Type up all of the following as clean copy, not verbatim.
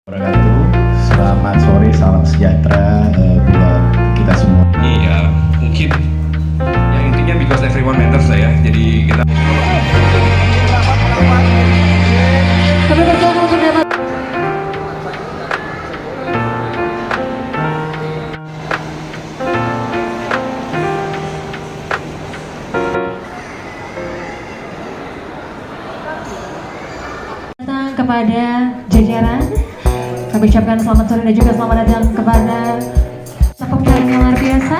Wabarakatuh. Selamat sore, salam sejahtera buat kita semua. Iya, mungkin ya intinya because everyone matters lah ya. Jadi kita Kami bersama untuk dapat datang kepada jajaran. Kami ucapkan selamat sore dan juga selamat datang kepada tepuk tangan yang luar biasa.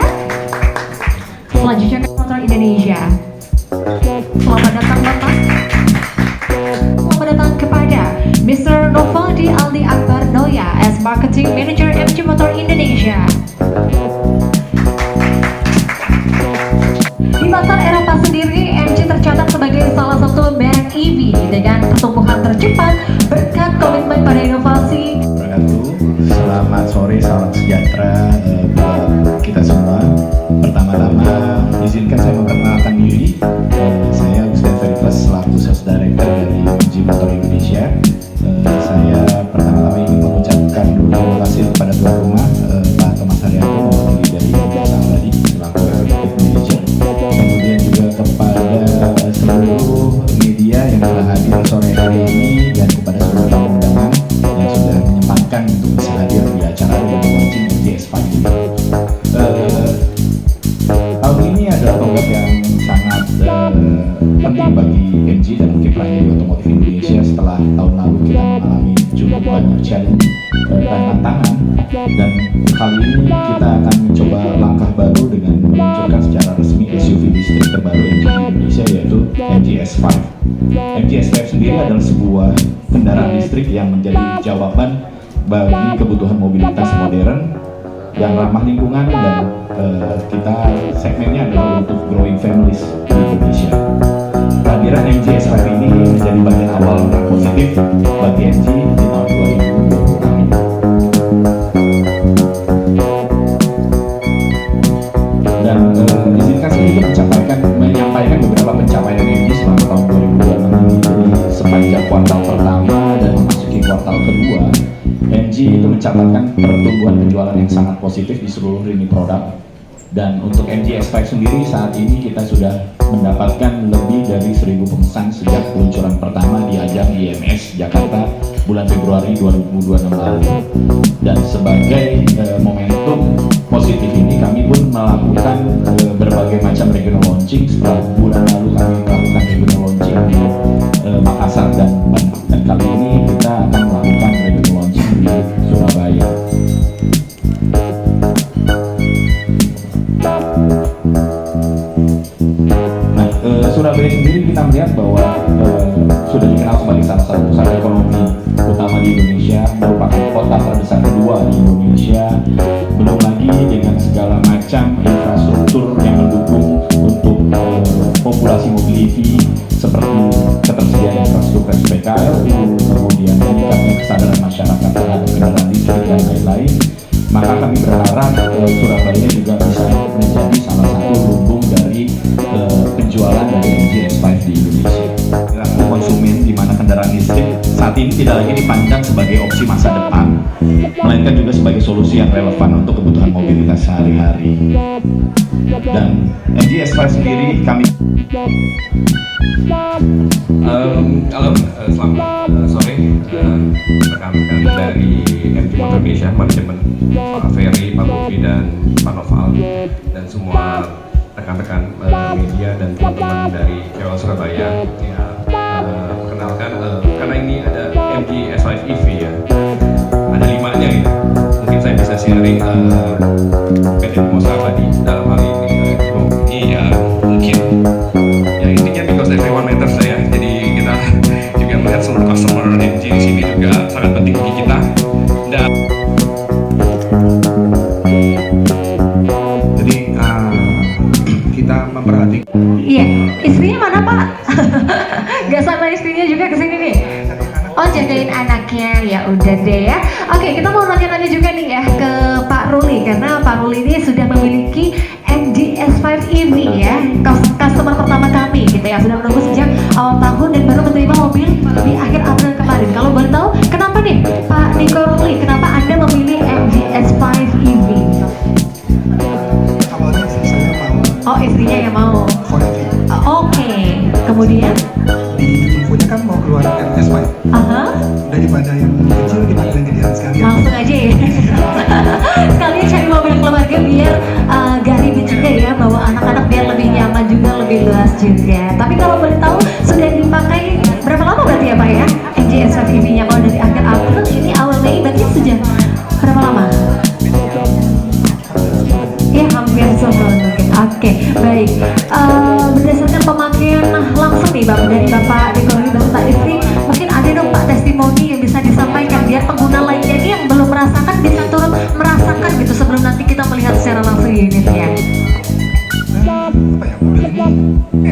Selanjutnya ke Motor Indonesia. Selamat datang Bapak. Selamat datang kepada Mr. Novadi Aldi Akbar Noya as Marketing Manager MG Motor Indonesia. Di pasar Eropa sendiri, MG tercatat sebagai salah satu merek EV dengan pertumbuhan tercepat berkat komitmen pada inovasi. Wabarakatuh. Selamat sore, salam sejahtera buat kita semua. Pertama-tama izinkan saya memperkenalkan diri. Saya Gusden Veritas selaku Sales Director dari MG Motor Indonesia. Saya pertama-tama ingin mengucapkan terima kasih kepada tuan rumah Pak Thomas Haryanto mewakili dari Perusahaan tadi selaku Executive Manager. Kemudian juga kepada seluruh media yang telah hadir sore hari ini dan kepada seluruh tamu undangan yang sudah menyempatkan untuk bisa hadir di acara yang launching MG-S5 ini. Tahun ini adalah tahun yang sangat penting bagi MG dan kiprahnya di otomotif Indonesia setelah tahun lalu kita mengalami cukup banyak challenge dan tantangan, dan kali ini kita akan mencoba langkah baru dengan meluncurkan secara resmi SUV listrik terbaru MG di Indonesia, yaitu MG-S5. MG-S5 sendiri adalah sebuah kendaraan listrik yang menjadi jawaban bagi kebutuhan mobilitas modern yang ramah lingkungan, dan kita segmennya adalah untuk growing families di Indonesia. Kehadiran MG-S5 ini menjadi bagian awal yang positif bagi MG di tahun 2020 kali. Dan izinkan saya juga menyampaikan beberapa pencapaian MG selama tahun 2026 ini. Jadi sepanjang kuartal pertama dan memasuki kuartal kedua, MG itu mencatatkan pertumbuhan penjualan yang sangat positif di seluruh lini produk. Dan untuk MG-S5 sendiri saat ini kita sudah mendapatkan lebih dari 1.000 pemesan sejak peluncuran pertama di ajang IMS Jakarta bulan Februari 2026 lalu. Dan sebagai momentum positif ini kami pun melakukan berbagai macam regional launching. Setelah bulan lalu kami melakukan regional launching di Makassar dan Bandung, dan kali ini kita akan melakukan regional launching di Surabaya. Nah, Surabaya sendiri kita melihat bahwa sudah dikenal sebagai salah satu pusat ekonomi utama di Indonesia, merupakan kota terbesar kedua di Indonesia, belum lagi dengan segala macam infrastruktur yang mendukung untuk populasi mobility seperti ketersediaan infrastruktur SPKLU, kemudian meningkatnya kesadaran masyarakat terhadap kendaraan listrik dan lain-lain. Maka kami berharap Surabaya juga bisa menjadi salah satu lumbung dari penjualan dari MG-S5 di Indonesia. Perilaku konsumen di mana kendaraan listrik saat ini tidak lagi dipandang sebagai opsi masa depan, melainkan juga sebagai solusi yang relevan untuk kebutuhan mobilitas sehari-hari. Dan MG-S5 sendiri kami halo, selamat sore rekan-rekan dari MG Motor Indonesia, manajemen Pak Ferry, Pak Bobi, dan Pak Noval, dan semua rekan-rekan media dan teman-teman dari KOL Surabaya. Ya, perkenalkan, karena ini ada MG-S5 EV ya, ada 5-nya gitu. Mungkin saya bisa sharing PT Demonstrasi Abadi dalam hal ini. Iya, mungkin ya intinya because everyone matters lah ya. Jadi kita juga melihat seluruh customer MG di sini juga sangat penting bagi kita. Dan jadi kita memperhatikan. Iya, istrinya mana Pak? Gak sama istrinya juga kesini nih. Oh, jagain anaknya, ya udah deh ya. Oke, kita mau nanya-nanya juga nih ya ke Pak Ruli, karena Pak Ruli ini sudah memiliki MG-S5 EV ya, customer pertama kami gitu ya, sudah menunggu sejak awal tahun dan baru menerima mobil di akhir April kemarin. Kalau boleh tahu, kenapa nih Pak Niko kemudian di infonya kan mau keluar RS Pak. aha, Daripada yang kecil dipanggil gedean sekalian. langsung aja ya. Sekalian cari mobil keluarga biar gak ribet juga ya, bawa anak-anak biar lebih nyaman juga, lebih luas juga. Tapi kalau boleh tahu sudah dipakai berapa lama berarti ya Pak ya? MG S5 EV-nya kalau dari akhir April ini awal Mei berarti sudah berapa lama? Ya hampir sebulan mungkin. Oke, baik. Berdasarkan pemakaian langsung nih Bapak dari Bapak Dekoni beserta istri, mungkin ada dong Pak testimoni yang bisa disampaikan biar pengguna lainnya ini yang belum merasakan bisa turut merasakan gitu sebelum nanti kita melihat secara langsung unitnya. Apa ya, mobil ini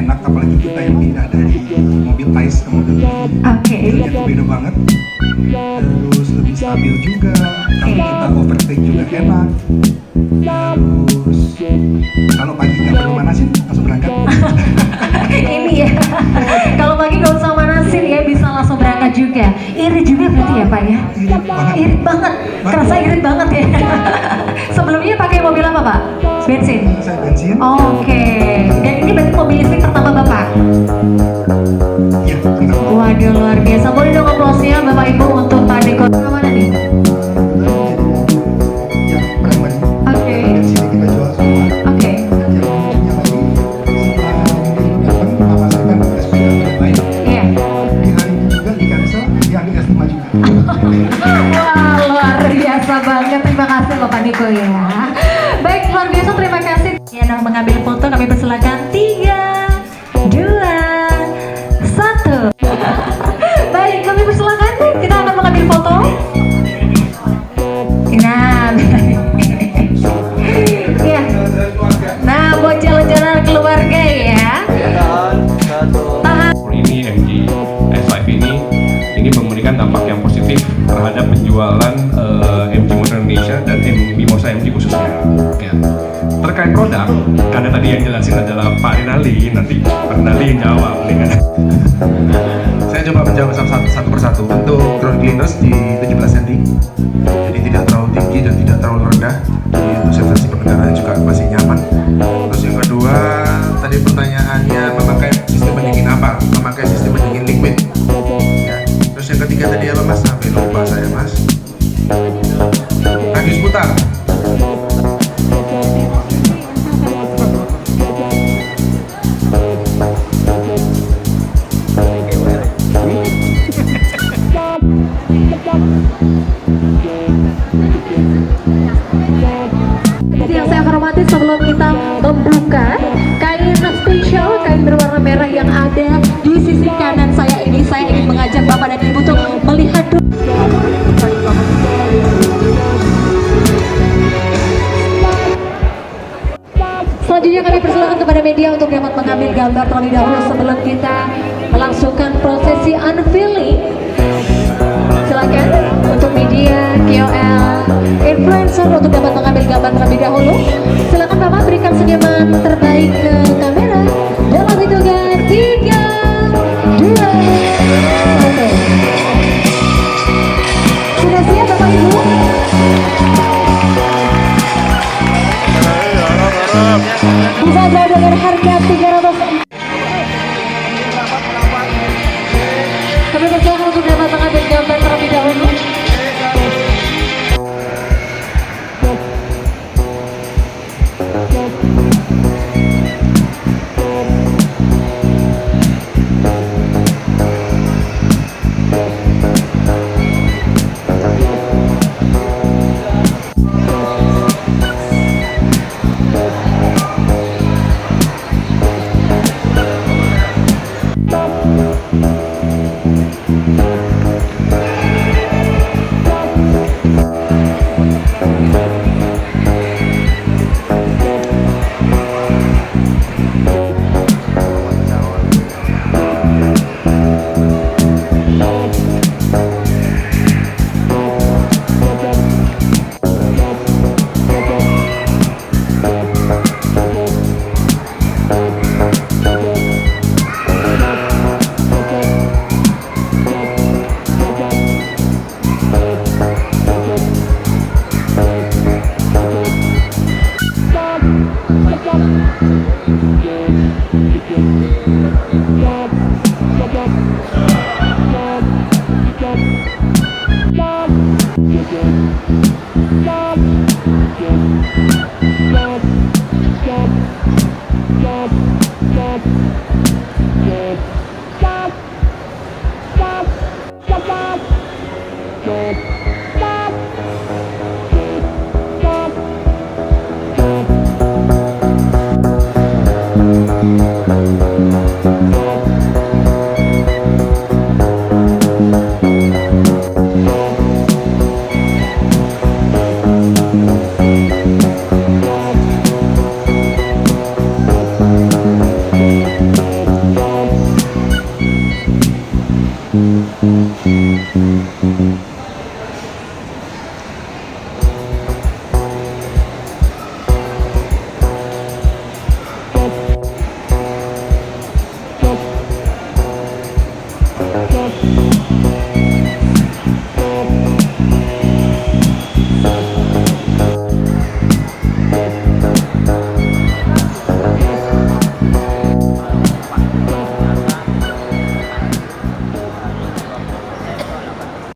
enak, apalagi kita yang pindah dari mobil Thais ke mobil ini. Oke. Mobilnya beda banget. Terus lebih stabil juga. Kalau kita overtake juga enak. Terus kalau pagi nggak perlu manasin langsung berangkat. Ini ya. Kalau pagi nggak usah manasin ya, bisa langsung berangkat juga. Irit juga berarti ya Pak ya? Irit banget. Irit banget. Kerasa irit banget ya. Sebelumnya pakai mobil apa Pak? Bensin. Saya bensin. Oke. Dan ini berarti mobil listrik pertama Bapak? Iya, kita Waduh luar biasa. Boleh dong aplausnya Bapak Ibu untuk Pak Deko. Mana nih? yang pribadi. Oke. Bensin kita jual semua. Oke. Yang lucunya lagi setelah ini datang memasarkan SPA lain. Iya. Di hari ini juga di cancel, diambil S5 juga. Wah luar biasa banget. Terima kasih Bapak Niko ya. Baik luar biasa, terima kasih. Yang mau mengambil foto kami persilakan 3, 2, 1. Baik kami persilakan. Kita akan mengambil foto. Nah, ya. Nah buat jalan-jalan keluarga ya. Tahan. Ini MG S5 ini memberikan dampak yang positif terhadap penjualan MG Motor Indonesia dan Mimosa MG khususnya. Ya. Terkait produk, karena tadi yang jelasin adalah Pak Rinaldi, nanti Pak Rinaldi yang jawab. Dengan Saya coba menjawab satu persatu. Untuk ground clearance di 17 cm, jadi tidak terlalu tinggi dan tidak terlalu rendah. Jadi untuk sensasi pengendara juga masih nyaman. Terus yang kedua, tadi pertanyaannya memakai sistem pendingin apa? Memakai sistem pendingin liquid. Ya. Terus yang ketiga tadi apa Mas? Sampai lupa saya Mas. Radius putar. Yang saya hormati sebelum kita membuka kain spesial, kain berwarna merah yang ada di sisi kanan saya ini, saya ingin mengajak Bapak dan Ibu untuk melihat dulu. Selanjutnya kami persilakan kepada media untuk dapat mengambil gambar terlebih dahulu sebelum kita melangsungkan prosesi unveiling. Silakan untuk media, KOL, influencer untuk dapat mengambil gambar terlebih dahulu. Silakan Bapak berikan senyuman terbaik ke kamera. Dalam hitungan 3, 2, 1. Sudah siap Bapak Ibu? Bisa jauh dengan harga 300. Kami persilakan untuk dapat mengambil gambar terlebih dahulu.